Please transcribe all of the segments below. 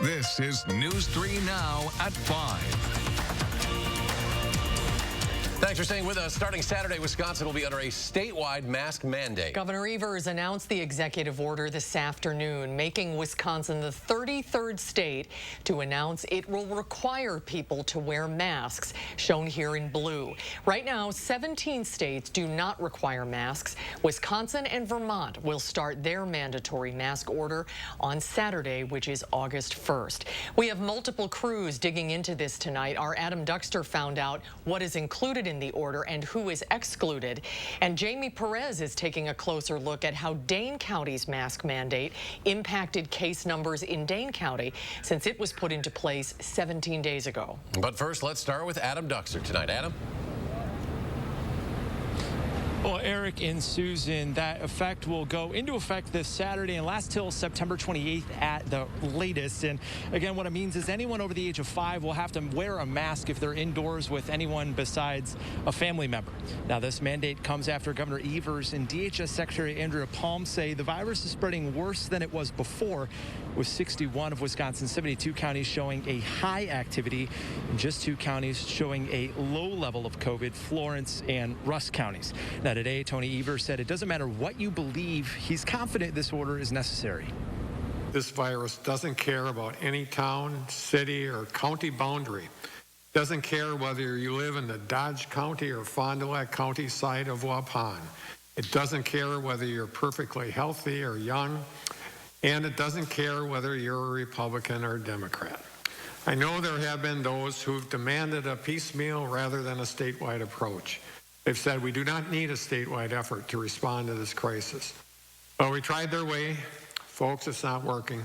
This is News 3 Now at 5. Thanks for staying with us. Starting Saturday, Wisconsin will be under a statewide mask mandate. Governor Evers announced the executive order this afternoon, making Wisconsin the 33rd state to announce it will require people to wear masks, shown here in blue. Right now, 17 states do not require masks. Wisconsin and Vermont will start their mandatory mask order on Saturday, which is August 1st. We have multiple crews digging into this tonight. Our Adam Duxter found out what is included in the order and who is excluded. And Jamie Perez is taking a closer look at how Dane County's mask mandate impacted case numbers in Dane County since it was put into place 17 days ago. But first, let's start with Adam Duxter tonight. Adam? Well, Eric and Susan, that effect will go into effect this Saturday and last till September 28th at the latest. And again, what it means is anyone over the age of 5 will have to wear a mask if they're indoors with anyone besides a family member. Now, this mandate comes after Governor Evers and DHS Secretary Andrea Palm say the virus is spreading worse than it was before, with 61 of Wisconsin's 72 counties showing a high activity and just 2 counties showing a low level of COVID, Florence and Rusk counties. Now, today, Tony Evers said it doesn't matter what you believe. He's confident this order is necessary. This virus doesn't care about any town, city, or county boundary. Doesn't care whether you live in the Dodge County or Fond du Lac County side of Waupun. It doesn't care whether you're perfectly healthy or young. And it doesn't care whether you're a Republican or Democrat. I know there have been those who've demanded a piecemeal rather than a statewide approach. They've said we do not need a statewide effort to respond to this crisis. Well, we tried their way. Folks, it's not working.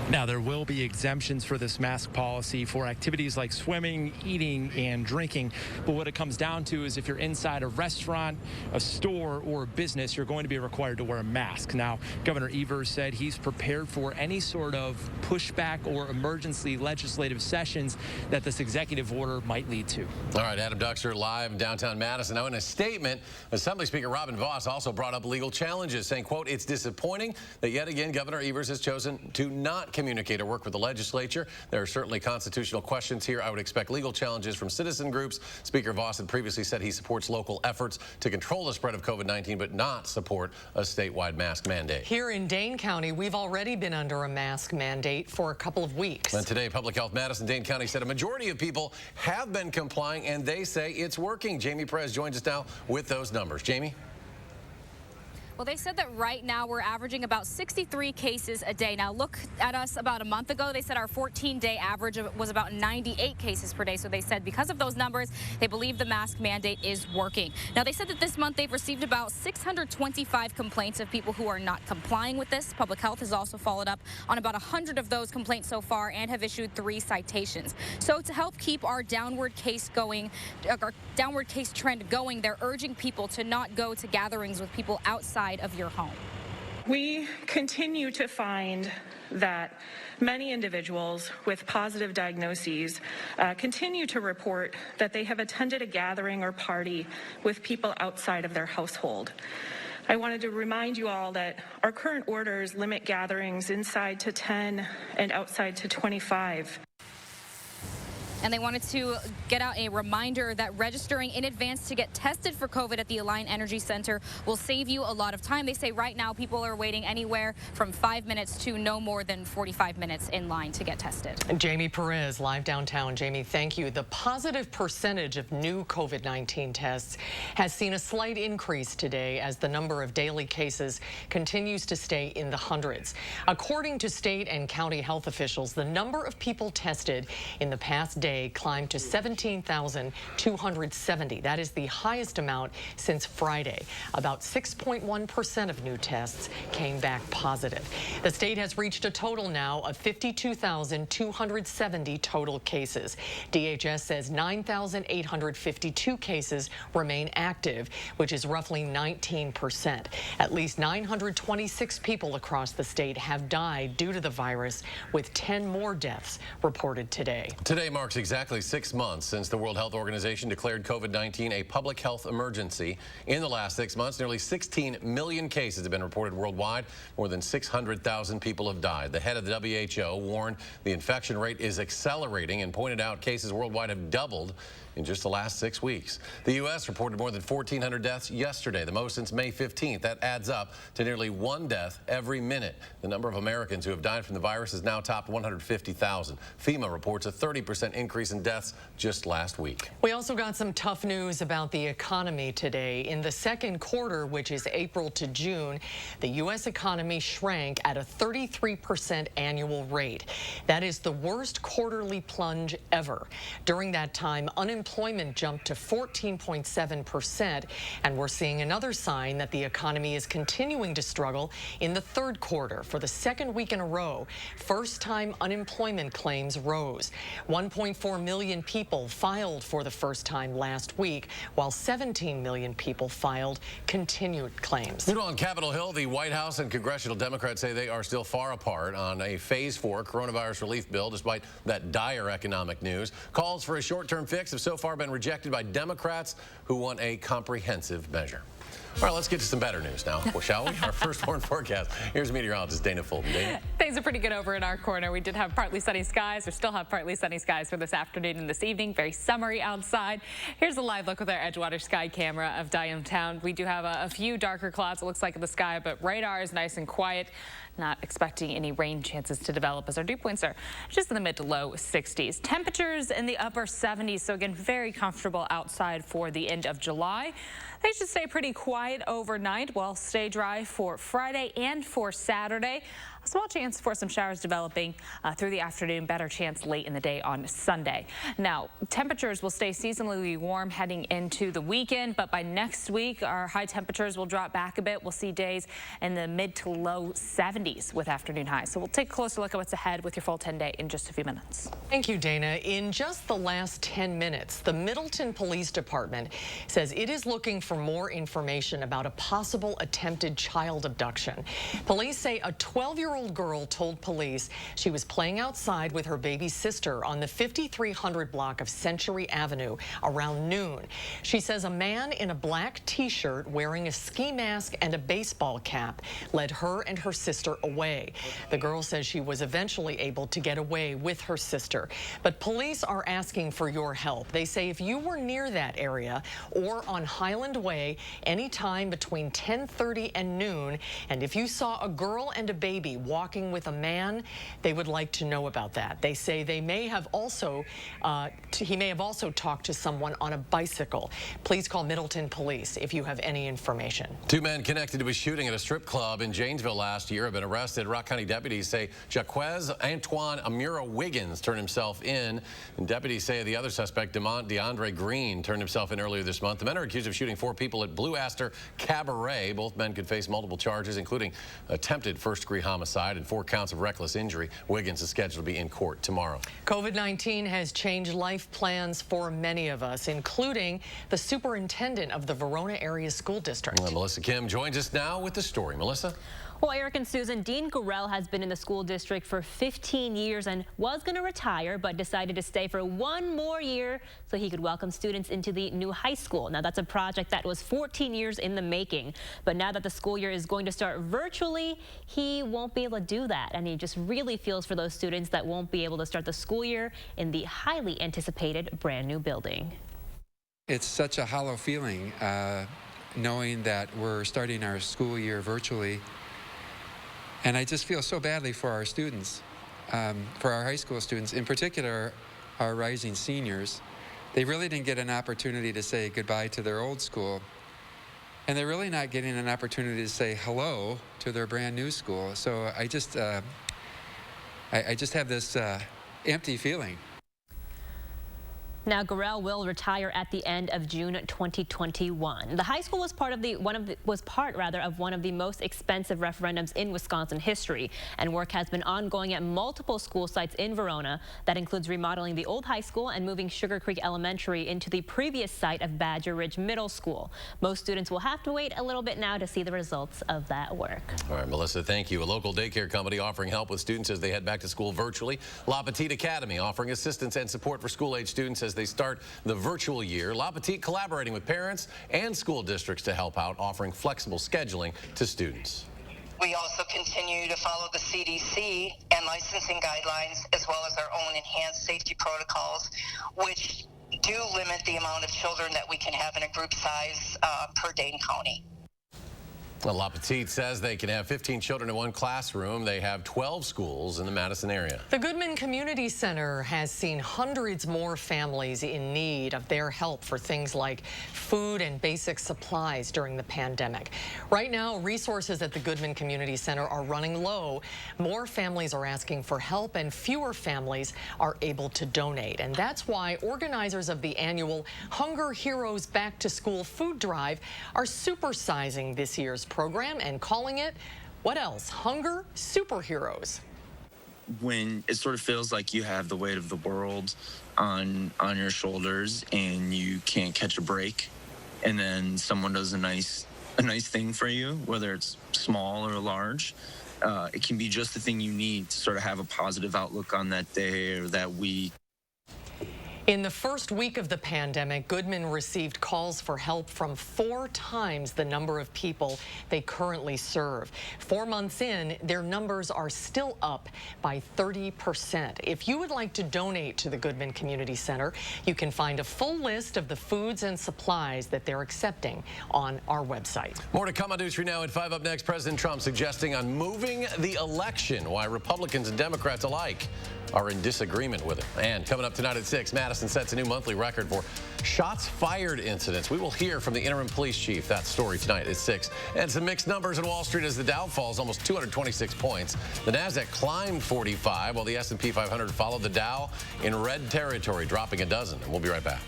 Now, there will be exemptions for this mask policy for activities like swimming, eating, and drinking. But what it comes down to is if you're inside a restaurant, a store, or a business, you're going to be required to wear a mask. Now, Governor Evers said he's prepared for any sort of pushback or emergency legislative sessions that this executive order might lead to. All right, Adam Duxter live in downtown Madison. Now, in a statement, Assembly Speaker Robin Vos also brought up legal challenges, saying, quote, "It's disappointing that yet again Governor Evers has chosen to not communicate or work with the legislature. There are certainly constitutional questions here. I would expect legal challenges from citizen groups." Speaker Vos had previously said he supports local efforts to control the spread of COVID-19, but not support a statewide mask mandate. Here in Dane County, we've already been under a mask mandate for a couple of weeks. And today, Public Health Madison Dane County said a majority of people have been complying, and they say it's working. Jamie Perez joins us now with those numbers. Jamie? Well, they said that right now we're averaging about 63 cases a day. Now, look at us about a month ago. They said our 14-day average was about 98 cases per day. So they said because of those numbers, they believe the mask mandate is working. Now, they said that this month they've received about 625 complaints of people who are not complying with this. Public Health has also followed up on about 100 of those complaints so far and have issued 3 citations. So to help keep our downward case trend going, they're urging people to not go to gatherings with people outside of your home. We continue to find that many individuals with positive diagnoses continue to report that they have attended a gathering or party with people outside of their household. I wanted to remind you all that our current orders limit gatherings inside to 10 and outside to 25. And they wanted to get out a reminder that registering in advance to get tested for COVID at the Alliant Energy Center will save you a lot of time. They say right now people are waiting anywhere from 5 minutes to no more than 45 minutes in line to get tested. Jamie Perez, live downtown. Jamie, thank you. The positive percentage of new COVID-19 tests has seen a slight increase today as the number of daily cases continues to stay in the hundreds. According to state and county health officials, the number of people tested in the past day climbed to 17,270. That is the highest amount since Friday. About 6.1% of new tests came back positive. The state has reached a total now of 52,270 total cases. DHS says 9,852 cases remain active, which is roughly 19%. At least 926 people across the state have died due to the virus, with 10 more deaths reported today. Today marks exactly 6 months since the World Health Organization declared COVID-19 a public health emergency. In the last 6 months, nearly 16 million cases have been reported worldwide. More than 600,000 people have died. The head of the WHO warned the infection rate is accelerating and pointed out cases worldwide have doubled in just the last 6 weeks. The U.S. reported more than 1,400 deaths yesterday, the most since May 15th. That adds up to nearly 1 death every minute. The number of Americans who have died from the virus has now topped 150,000. FEMA reports a 30% increase in deaths just last week. We also got some tough news about the economy today. In the second quarter, which is April to June, the U.S. economy shrank at a 33% annual rate. That is the worst quarterly plunge ever. During that time, unemployment jumped to 14.7%, and we're seeing another sign that the economy is continuing to struggle in the third quarter. For the second week in a row, first-time unemployment claims rose. 1.4 million people filed for the first time last week, while 17 million people filed continued claims. On Capitol Hill, the White House and congressional Democrats say they are still far apart on a Phase 4 coronavirus relief bill, despite that dire economic news. Calls for a short-term fix have so far been rejected by Democrats who want a comprehensive measure. All right, let's get to some better news now, shall we? Our first warn forecast. Here's meteorologist Dana Fulton. Dana? Things are pretty good over in our corner. We did have partly sunny skies, or still have partly sunny skies for this afternoon and this evening. Very summery outside. Here's a live look with our Edgewater sky camera of downtown. We do have a few darker clouds, it looks like, in the sky, but radar is nice and quiet. Not expecting any rain chances to develop, as our dew points are just in the mid to low 60s. Temperatures in the upper 70s, so again, very comfortable outside for the end of July. They should stay pretty quiet overnight. Well, stay dry for Friday and for Saturday. A small chance for some showers developing through the afternoon, better chance late in the day on Sunday. Now, temperatures will stay seasonally warm heading into the weekend, but by next week, our high temperatures will drop back a bit. We'll see days in the mid to low 70s with afternoon highs. So we'll take a closer look at what's ahead with your full 10-day in just a few minutes. Thank you, Dana. In just the last 10 minutes, the Middleton Police Department says it is looking for more information about a possible attempted child abduction. Police say a 12-year-old girl told police she was playing outside with her baby sister on the 5300 block of Century Avenue around noon. She says a man in a black t-shirt wearing a ski mask and a baseball cap led her and her sister away. The girl says she was eventually able to get away with her sister. But police are asking for your help. They say if you were near that area or on Highland Way anytime between 10:30 and noon, and if you saw a girl and a baby walking with a man, they would like to know about that. They say they may have also, he may have also talked to someone on a bicycle. Please call Middleton Police if you have any information. 2 men connected to a shooting at a strip club in Janesville last year have been arrested. Rock County deputies say Jaquez Antoine Amira Wiggins turned himself in, and deputies say the other suspect, DeAndre Green, turned himself in earlier this month. The men are accused of shooting 4 people at Blue Aster Cabaret. Both men could face multiple charges, including attempted first-degree homicide and 4 counts of reckless injury. Wiggins is scheduled to be in court tomorrow. COVID-19 has changed life plans for many of us, including the superintendent of the Verona Area School District. Well, Melissa Kim joins us now with the story. Melissa? Well, Eric and Susan, Dean Gurrell has been in the school district for 15 years and was going to retire, but decided to stay for 1 more year so he could welcome students into the new high school. Now, that's a project that was 14 years in the making, but now that the school year is going to start virtually, he won't be able to do that, and he just really feels for those students that won't be able to start the school year in the highly anticipated brand new building. It's such a hollow feeling knowing that we're starting our school year virtually. And I just feel so badly for our students, for our high school students, in particular our rising seniors. They really didn't get an opportunity to say goodbye to their old school, and they're really not getting an opportunity to say hello to their brand new school. So I just have this empty feeling. Now, Gurel will retire at the end of June 2021. The high school was part of one of the most expensive referendums in Wisconsin history, and work has been ongoing at multiple school sites in Verona. That includes remodeling the old high school and moving Sugar Creek Elementary into the previous site of Badger Ridge Middle School. Most students will have to wait a little bit now to see the results of that work. All right, Melissa, thank you. A local daycare company offering help with students as they head back to school virtually. La Petite Academy offering assistance and support for school-age students as they start the virtual year. La Petite collaborating with parents and school districts to help out, offering flexible scheduling to students. We also continue to follow the CDC and licensing guidelines, as well as our own enhanced safety protocols, which do limit the amount of children that we can have in a group size per Dane County. La Petite says they can have 15 children in one classroom. They have 12 schools in the Madison area. The Goodman Community Center has seen hundreds more families in need of their help for things like food and basic supplies during the pandemic. Right now, resources at the Goodman Community Center are running low. More families are asking for help and fewer families are able to donate. And that's why organizers of the annual Hunger Heroes Back to School food drive are supersizing this year's program and calling it, what else? Hunger Superheroes. When it sort of feels like you have the weight of the world on your shoulders and you can't catch a break, and then someone does a nice thing for you, whether it's small or large, it can be just the thing you need to sort of have a positive outlook on that day or that week. In the first week of the pandemic, Goodman received calls for help from 4 times the number of people they currently serve. 4 months in, their numbers are still up by 30%. If you would like to donate to the Goodman Community Center, you can find a full list of the foods and supplies that they're accepting on our website. More to come on News 3 Now at 5. Up next, President Trump suggesting on moving the election, why Republicans and Democrats alike are in disagreement with it. And coming up tonight at 6, Madison sets a new monthly record for shots fired incidents. We will hear from the interim police chief. That story tonight at 6. And some mixed numbers in Wall Street as the Dow falls almost 226 points. The Nasdaq climbed 45 while the S&P 500 followed the Dow in red territory, dropping a dozen. And we'll be right back.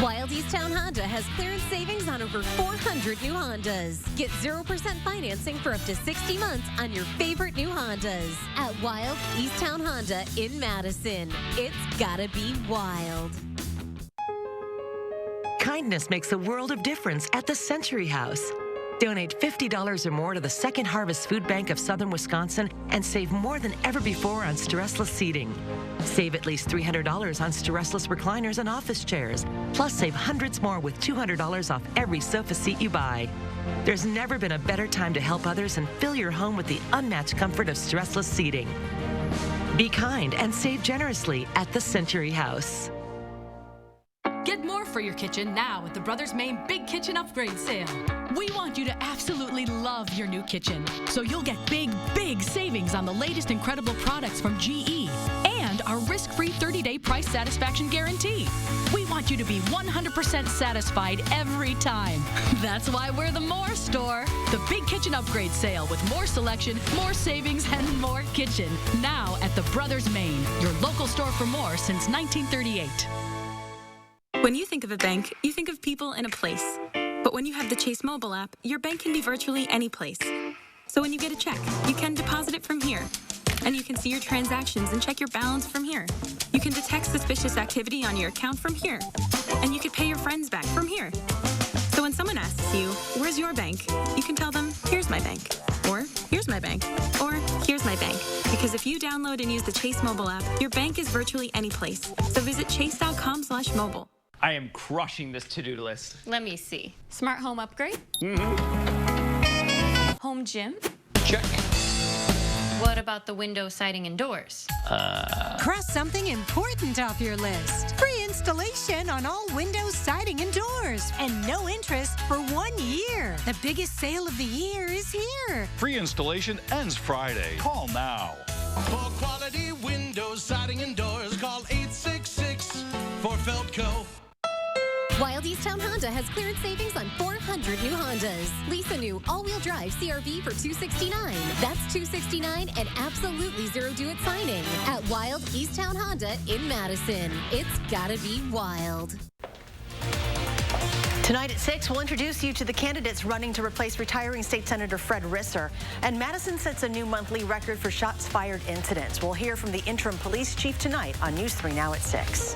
Wild Easttown Honda has clearance savings on over 400 new Hondas. Get 0% financing for up to 60 months on your favorite new Hondas at Wild Easttown Honda in Madison. It's gotta be wild. Kindness makes a world of difference at the Century House. Donate $50 or more to the Second Harvest Food Bank of Southern Wisconsin and save more than ever before on stressless seating. Save at least $300 on stressless recliners and office chairs. Plus, save hundreds more with $200 off every sofa seat you buy. There's never been a better time to help others and fill your home with the unmatched comfort of stressless seating. Be kind and save generously at the Century House. Get more for your kitchen now at the Brothers Maine Big Kitchen Upgrade Sale. We want you to absolutely love your new kitchen, so you'll get big savings on the latest incredible products from GE and our risk-free 30-day price satisfaction guarantee. We want you to be 100% satisfied every time. That's why we're the More Store. The Big Kitchen Upgrade Sale with more selection, more savings, and more kitchen. Now at the Brothers Maine, your local store for more since 1938. When you think of a bank, you think of people in a place. But when you have the Chase mobile app, your bank can be virtually any place. So when you get a check, you can deposit it from here. And you can see your transactions and check your balance from here. You can detect suspicious activity on your account from here. And you can pay your friends back from here. So when someone asks you, where's your bank? You can tell them, here's my bank. Or, here's my bank. Or, here's my bank. Because if you download and use the Chase mobile app, your bank is virtually any place. So visit chase.com/mobile. I am crushing this to-do list. Let me see. Smart home upgrade? Home gym? Check. What about the window, siding, and doors? Cross something important off your list. Free installation on all windows, siding, and doors. And no interest for 1 year. The biggest sale of the year is here. Free installation ends Friday. Call now. For quality windows, siding, and doors, call 866 for Feltco. Wild Easttown Honda has clearance savings on 400 new Hondas. Lease a new all-wheel drive CR-V for $269. That's $269 and absolutely zero due at signing at Wild Easttown Honda in Madison. It's gotta be wild. Tonight at 6, we'll introduce you to the candidates running to replace retiring State Senator Fred Risser. And Madison sets a new monthly record for shots fired incidents. We'll hear from the interim police chief tonight on News 3 Now at 6.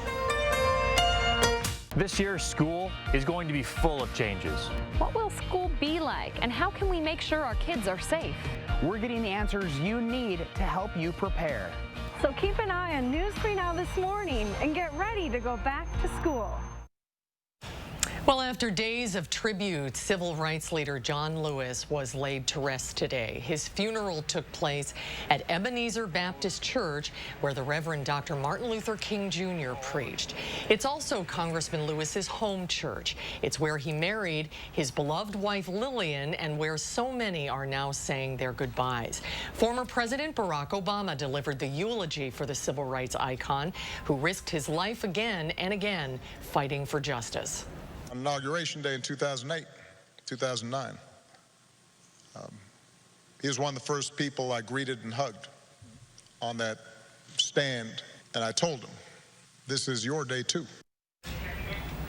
This year, school is going to be full of changes. What will school be like, and how can we make sure our kids are safe? We're getting the answers you need to help you prepare. So keep an eye on News 3 Now this morning and get ready to go back to school. Well, after days of tribute, civil rights leader John Lewis was laid to rest today. His funeral took place at Ebenezer Baptist Church, where the Reverend Dr. Martin Luther King Jr. preached. It's also Congressman Lewis's home church. It's where he married his beloved wife Lillian and where so many are now saying their goodbyes. Former President Barack Obama delivered the eulogy for the civil rights icon, who risked his life again and again fighting for justice. On Inauguration Day in 2008, 2009, he was one of the first people I greeted and hugged on that stand, and I told him, this is your day too.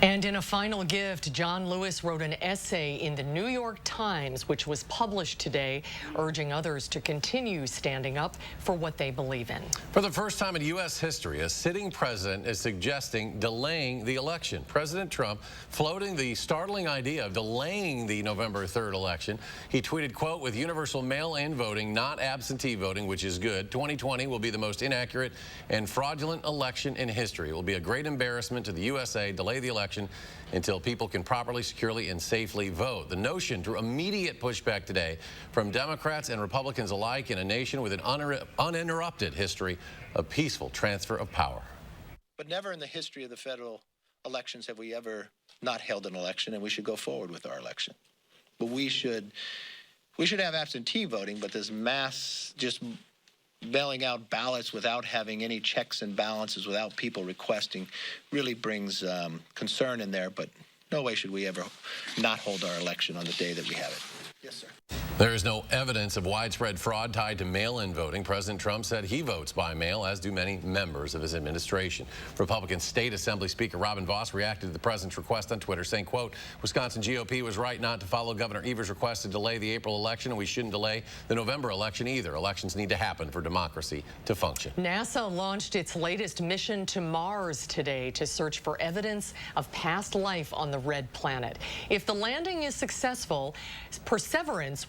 And in a final gift, John Lewis wrote an essay in the New York Times, which was published today, urging others to continue standing up for what they believe in. For the first time in U.S. history, a sitting president is suggesting delaying the election. President Trump floating the startling idea of delaying the November 3rd election. He tweeted, quote, with universal mail-in voting, not absentee voting, which is good, 2020 will be the most inaccurate and fraudulent election in history. It will be a great embarrassment to the USA. Delay the election until people can properly, securely, and safely vote. The notion drew immediate pushback today from Democrats and Republicans alike in a nation with an uninterrupted history of peaceful transfer of power. But never in the history of the federal elections have we ever not held an election, and we should go forward with our election. But we should have absentee voting, but this mass just mailing out ballots without having any checks and balances, without people requesting, really brings concern in there. But no way should we ever not hold our election on the day that we have it. Yes, sir. There is no evidence of widespread fraud tied to mail-in voting. President Trump said he votes by mail, as do many members of his administration. Republican State Assembly Speaker Robin Vos reacted to the president's request on Twitter, saying, quote, Wisconsin GOP was right not to follow Governor Evers' request to delay the April election, and we shouldn't delay the November election either. Elections need to happen for democracy to function. NASA launched its latest mission to Mars today to search for evidence of past life on the red planet. If the landing is successful, Perseverance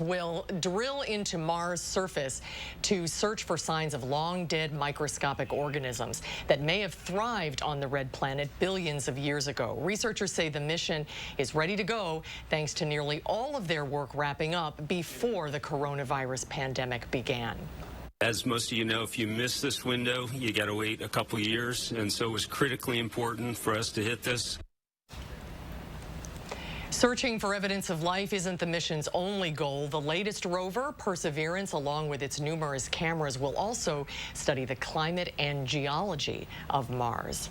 will drill into Mars' surface to search for signs of long-dead microscopic organisms that may have thrived on the red planet billions of years ago. Researchers say the mission is ready to go thanks to nearly all of their work wrapping up before the coronavirus pandemic began. As most of you know, if you miss this window, you got to wait a couple years, and so it was critically important for us to hit this. Searching for evidence of life isn't the mission's only goal. The latest rover, Perseverance, along with its numerous cameras, will also study the climate and geology of Mars.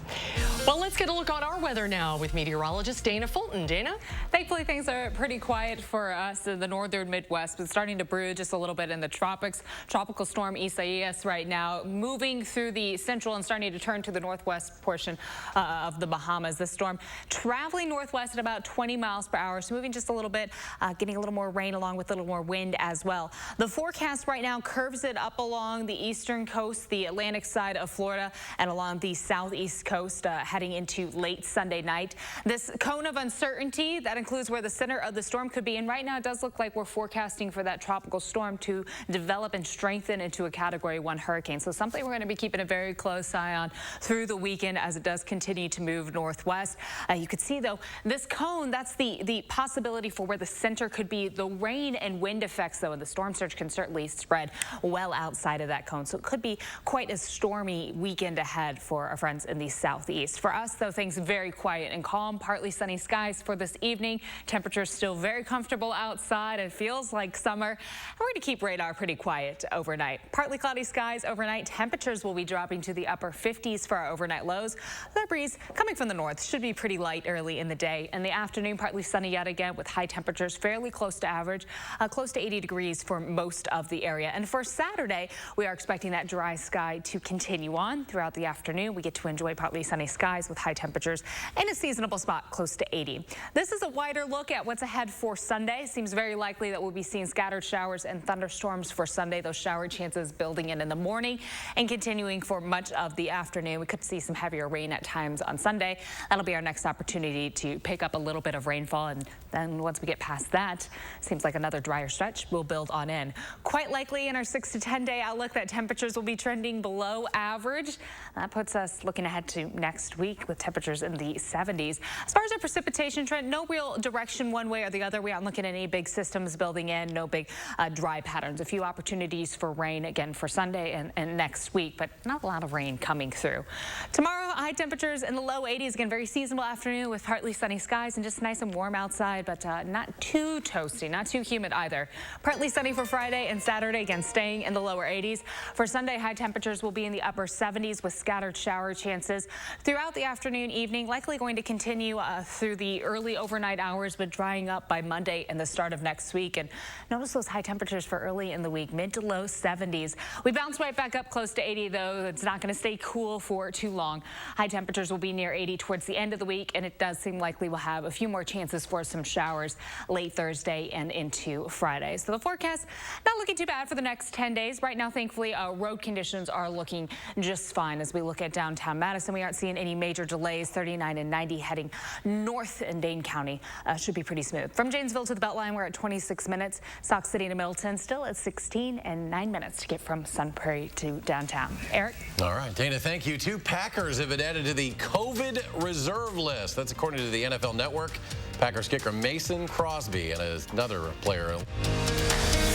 Well, let's get a look on our weather now with meteorologist Dana Fulton. Dana? Thankfully, things are pretty quiet for us in the northern Midwest, but starting to brew just a little bit in the tropics. Tropical storm Isaias right now moving through the central and starting to turn to the northwest portion of the Bahamas. The storm traveling northwest at about 20 miles per hour, so moving just a little bit, getting a little more rain along with a little more wind as well. The forecast right now curves it up along the eastern coast, the Atlantic side of Florida, and along the southeast coast heading into late Sunday night. This cone of uncertainty, that includes where the center of the storm could be, and right now it does look like we're forecasting for that tropical storm to develop and strengthen into a Category 1 hurricane. So something we're going to be keeping a very close eye on through the weekend as it does continue to move northwest. You could see, though, this cone, that's the see the possibility for where the center could be. The rain and wind effects, though, and the storm surge can certainly spread well outside of that cone. So it could be quite a stormy weekend ahead for our friends in the southeast. For us, though, things very quiet and calm. Partly sunny skies for this evening. Temperatures still very comfortable outside. It feels like summer. And we're going to keep radar pretty quiet overnight. Partly cloudy skies overnight. Temperatures will be dropping to the upper 50s for our overnight lows. The breeze coming from the north should be pretty light early in the day. In the afternoon, partly sunny yet again with high temperatures fairly close to average, close to 80 degrees for most of the area. And for Saturday, we are expecting that dry sky to continue on throughout the afternoon. We get to enjoy partly sunny skies with high temperatures and a seasonable spot close to 80. This is a wider look at what's ahead for Sunday. Seems very likely that we'll be seeing scattered showers and thunderstorms for Sunday. Those shower chances building in the morning and continuing for much of the afternoon. We could see some heavier rain at times on Sunday. That'll be our next opportunity to pick up a little bit of rainfall, and then once we get past that, seems like another drier stretch will build on in. Quite likely in our 6 to 10 day outlook that temperatures will be trending below average. That puts us looking ahead to next week with temperatures in the 70s. As far as our precipitation trend, no real direction one way or the other. We aren't looking at any big systems building in, no big dry patterns. A few opportunities for rain again for Sunday and next week, but not a lot of rain coming through. Tomorrow, high temperatures in the low 80s. Again, very seasonable afternoon with partly sunny skies and just nice and warm outside, but not too toasty, not too humid either. Partly sunny for Friday and Saturday, again, staying in the lower 80s. For Sunday, high temperatures will be in the upper 70s with scattered shower chances throughout the afternoon, evening, likely going to continue through the early overnight hours, but drying up by Monday and the start of next week. And notice those high temperatures for early in the week, mid to low 70s. We bounce right back up close to 80, though. It's not going to stay cool for too long. High temperatures will be near 80 towards the end of the week, and it does seem likely we'll have a few more chances for some showers late Thursday and into Friday. So the forecast not looking too bad for the next 10 days. Right now, thankfully, road conditions are looking just fine. As we look at downtown Madison, we aren't seeing any major delays. 39 and 90 heading north in Dane County should be pretty smooth. From Janesville to the Beltline, we're at 26 minutes. Sauk City to Middleton still at 16 and 9 minutes to get from Sun Prairie to downtown. Eric? All right, Dana, thank you. 2 Packers have been added to the COVID reserve list. That's according to the NFL Network. Packers kicker Mason Crosby and another player.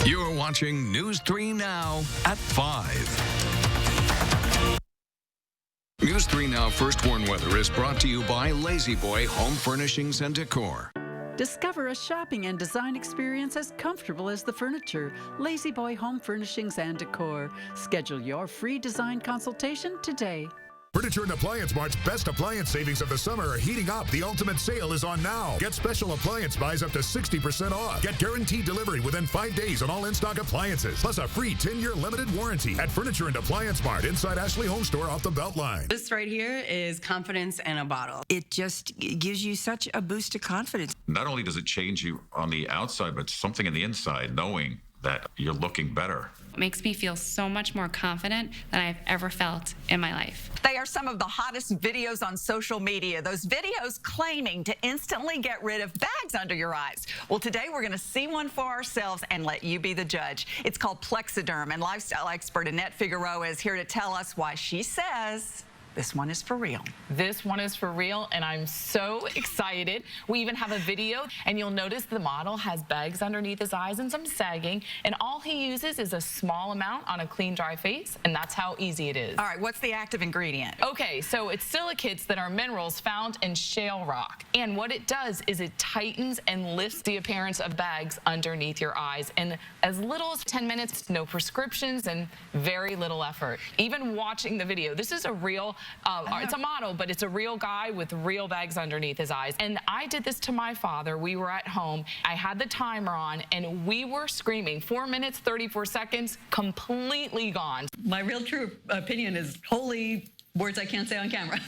You're watching News 3 Now at 5. News 3 Now First Warn Weather is brought to you by Lazy Boy Home Furnishings and Decor. Discover a shopping and design experience as comfortable as the furniture. Lazy Boy Home Furnishings and Decor. Schedule your free design consultation today. Furniture and Appliance Mart's best appliance savings of the summer are heating up. The ultimate sale is on now. Get special appliance buys up to 60% off. Get guaranteed delivery within 5 days on all in-stock appliances. Plus a free 10-year limited warranty at Furniture and Appliance Mart inside Ashley Home Store off the Beltline. This right here is confidence in a bottle. It just gives you such a boost of confidence. Not only does it change you on the outside, but something in the inside, knowing that you're looking better. It makes me feel so much more confident than I've ever felt in my life. They are some of the hottest videos on social media. Those videos claiming to instantly get rid of bags under your eyes. Well, today we're going to see one for ourselves and let you be the judge. It's called Plexiderm, and lifestyle expert Annette Figueroa is here to tell us why she says this one is for real. This one is for real, and I'm so excited. We even have a video, and you'll notice the model has bags underneath his eyes and some sagging, and all he uses is a small amount on a clean, dry face, and that's how easy it is. All right, what's the active ingredient? Okay, so it's silicates that are minerals found in shale rock, and what it does is it tightens and lifts the appearance of bags underneath your eyes in as little as 10 minutes, no prescriptions, and very little effort. Even watching the video, this is a real it's a model, but it's a real guy with real bags underneath his eyes. And I did this to my father. We were at home. I had the timer on, and we were screaming. 4 minutes, 34 seconds, completely gone. My real true opinion is holy words I can't say on camera.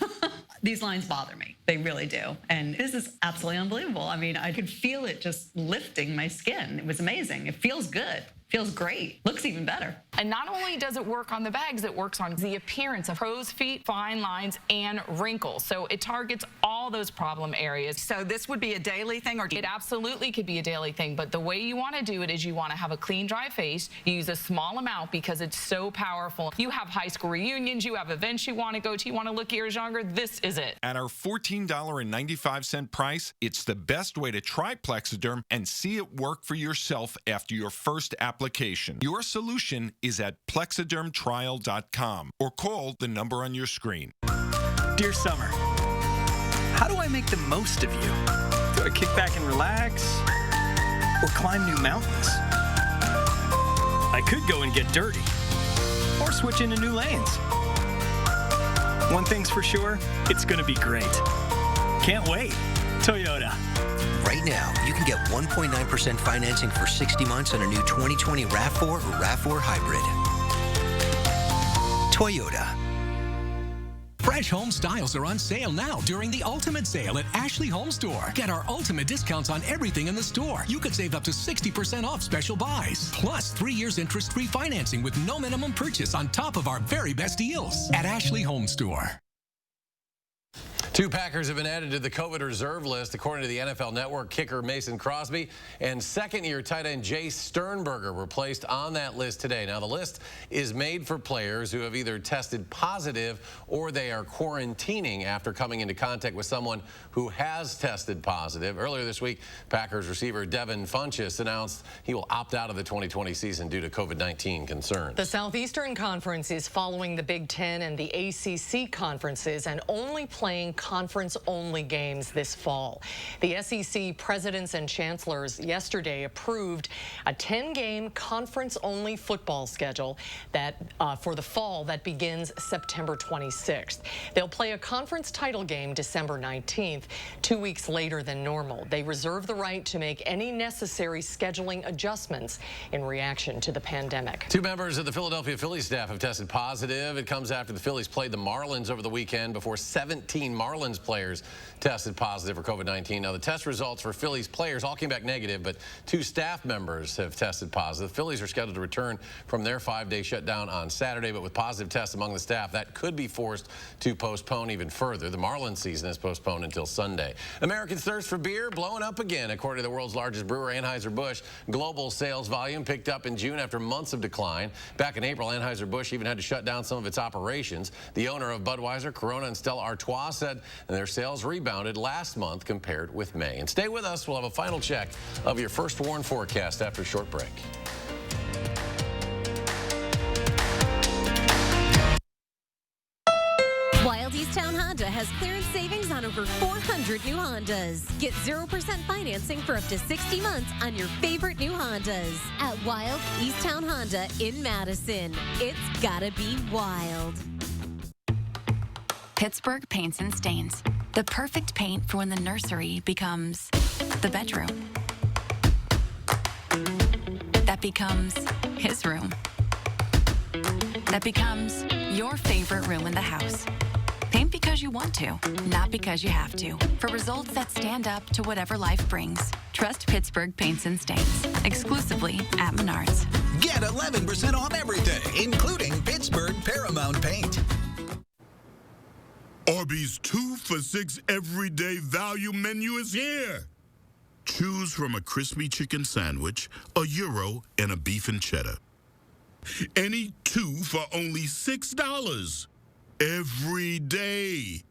These lines bother me. They really do. And this is absolutely unbelievable. I mean, I could feel it just lifting my skin. It was amazing. It feels good. Feels great. Looks even better. And not only does it work on the bags, it works on the appearance of crow's feet, fine lines, and wrinkles. So it targets all those problem areas. So this would be a daily thing, or it absolutely could be a daily thing, but the way you want to do it is you want to have a clean, dry face. You use a small amount because it's so powerful. You have high school reunions, you have events you want to go to, you want to look years younger, this is it. At our $14.95 price, it's the best way to try Plexiderm and see it work for yourself after your first application. Your solution is at plexidermtrial.com or call the number on your screen. Dear Summer, how do I make the most of you? Do I kick back and relax? Or climb new mountains? I could go and get dirty. Or switch into new lanes. One thing's for sure, it's gonna be great. Can't wait. Toyota. Right now, you can get 1.9% financing for 60 months on a new 2020 RAV4 or RAV4 Hybrid. Toyota. Fresh home styles are on sale now during the Ultimate Sale at Ashley Home Store. Get our ultimate discounts on everything in the store. You could save up to 60% off special buys. Plus 3 years interest-free financing with no minimum purchase on top of our very best deals at Ashley Home Store. 2 Packers have been added to the COVID reserve list, according to the NFL Network. Kicker Mason Crosby and second-year tight end Jay Sternberger were placed on that list today. Now, the list is made for players who have either tested positive or they are quarantining after coming into contact with someone who has tested positive. Earlier this week, Packers receiver Devin Funchess announced he will opt out of the 2020 season due to COVID-19 concerns. The Southeastern Conference is following the Big Ten and the ACC conferences and only playing conference-only games this fall. The SEC presidents and chancellors yesterday approved a 10-game conference-only football schedule that for the fall that begins September 26th. They'll play a conference title game December 19th, 2 weeks later than normal. They reserve the right to make any necessary scheduling adjustments in reaction to the pandemic. 2 members of the Philadelphia Phillies staff have tested positive. It comes after the Phillies played the Marlins over the weekend before 17 Marlins players tested positive for COVID-19. Now, the test results for Phillies players all came back negative, but 2 staff members have tested positive. The Phillies are scheduled to return from their 5-day shutdown on Saturday, but with positive tests among the staff, that could be forced to postpone even further. The Marlins season is postponed until Sunday. Americans' thirst for beer blowing up again. According to the world's largest brewer, Anheuser-Busch, global sales volume picked up in June after months of decline. Back in April, Anheuser-Busch even had to shut down some of its operations. The owner of Budweiser, Corona, and Stella Artois said their sales rebounded last month compared with May. And stay with us. We'll have a final check of your First Warn forecast after a short break. Wild Easttown Honda has clearance savings on over 400 new Hondas. Get 0% financing for up to 60 months on your favorite new Hondas at Wild Easttown Honda in Madison. It's gotta be wild. Pittsburgh Paints and Stains. The perfect paint for when the nursery becomes the bedroom. That becomes his room. That becomes your favorite room in the house. Paint because you want to, not because you have to. For results that stand up to whatever life brings. Trust Pittsburgh Paints and Stains. Exclusively at Menards. Get 11% off everything, including Pittsburgh Paramount Paint. Arby's 2 for $6 everyday value menu is here. Choose from a crispy chicken sandwich, a gyro, and a beef and cheddar. Any 2 for only $6 every day.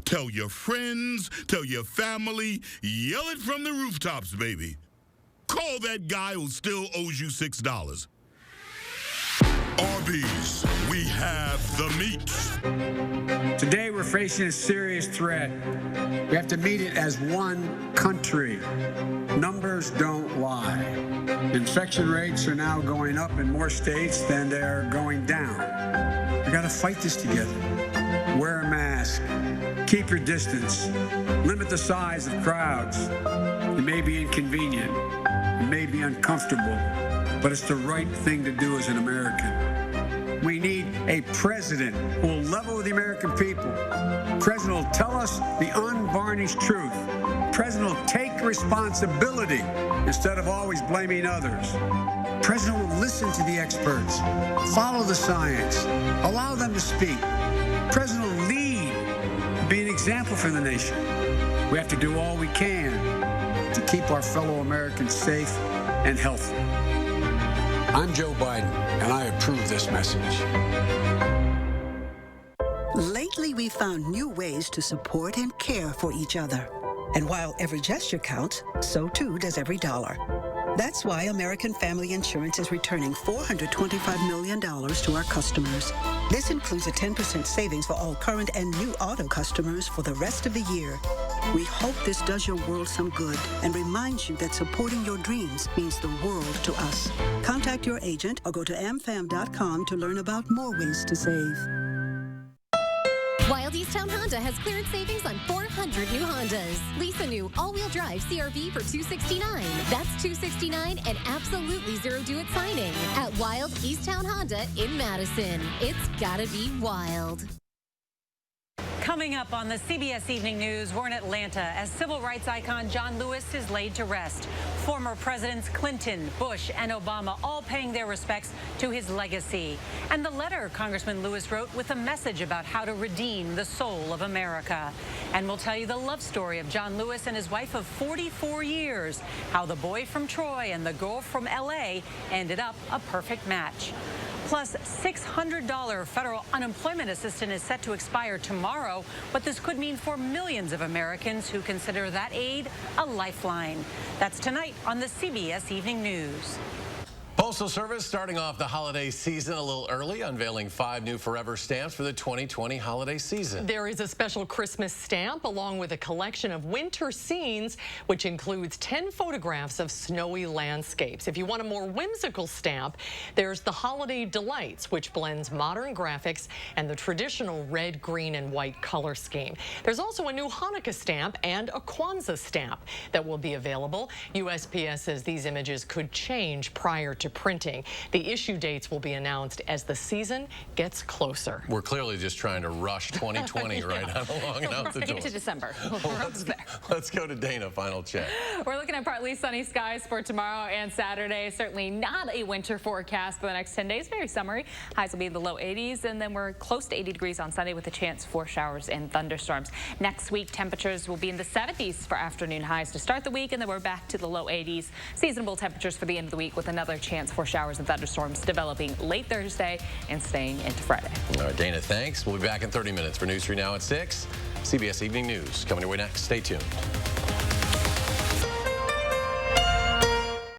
Tell your friends, tell your family, yell it from the rooftops, baby. Call that guy who still owes you $6. Arby's, we have the meat. Today we're facing a serious threat. We have to meet it as one country. Numbers don't lie. Infection rates are now going up in more states than they're going down. We gotta fight this together. Wear a mask. Keep your distance. Limit the size of crowds. It may be inconvenient. It may be uncomfortable, but it's the right thing to do as an American. We need a president who will level with the American people. President will tell us the unvarnished truth. President will take responsibility instead of always blaming others. President will listen to the experts, follow the science, allow them to speak. President will lead, be an example for the nation. We have to do all we can to keep our fellow Americans safe and healthy. I'm Joe Biden, and I approve this message. Lately, we've found new ways to support and care for each other. And while every gesture counts, so too does every dollar. That's why American Family Insurance is returning $425 million to our customers. This includes a 10% savings for all current and new auto customers for the rest of the year. We hope this does your world some good and reminds you that supporting your dreams means the world to us. Contact your agent or go to amfam.com to learn about more ways to save. Wild Easttown Honda has clearance savings on 400 new Hondas. Lease a new all-wheel drive CR-V for $269. That's $269 and absolutely zero due at signing at Wild Easttown Honda in Madison. It's gotta be wild. Coming up on the CBS Evening News, we're in Atlanta as civil rights icon John Lewis is laid to rest. Former Presidents Clinton, Bush, and Obama all paying their respects to his legacy. And the letter Congressman Lewis wrote with a message about how to redeem the soul of America. And we'll tell you the love story of John Lewis and his wife of 44 years, how the boy from Troy and the girl from L.A. ended up a perfect match. Plus, $600 federal unemployment assistance is set to expire tomorrow. What this could mean for millions of Americans who consider that aid a lifeline. That's tonight on the CBS Evening News. Postal Service starting off the holiday season a little early, unveiling 5 new Forever stamps for the 2020 holiday season. There is a special Christmas stamp along with a collection of winter scenes, which includes 10 photographs of snowy landscapes. If you want a more whimsical stamp, there's the Holiday Delights, which blends modern graphics and the traditional red, green, and white color scheme. There's also a new Hanukkah stamp and a Kwanzaa stamp that will be available. USPS says these images could change prior to printing. The issue dates will be announced as the season gets closer. We're clearly just trying to rush 2020 right out along and out the door. Into December. Let's go to Dana, final check. We're looking at partly sunny skies for tomorrow and Saturday. Certainly not a winter forecast for the next 10 days. Very summery. Highs will be in the low 80s, and then we're close to 80 degrees on Sunday with a chance for showers and thunderstorms. Next week, temperatures will be in the 70s for afternoon highs to start the week, and then we're back to the low 80s. Seasonable temperatures for the end of the week with another chance for showers and thunderstorms developing late Thursday and staying into Friday. All right, Dana, thanks. We'll be back in 30 minutes for News 3 Now at 6. CBS Evening News coming your way next. Stay tuned.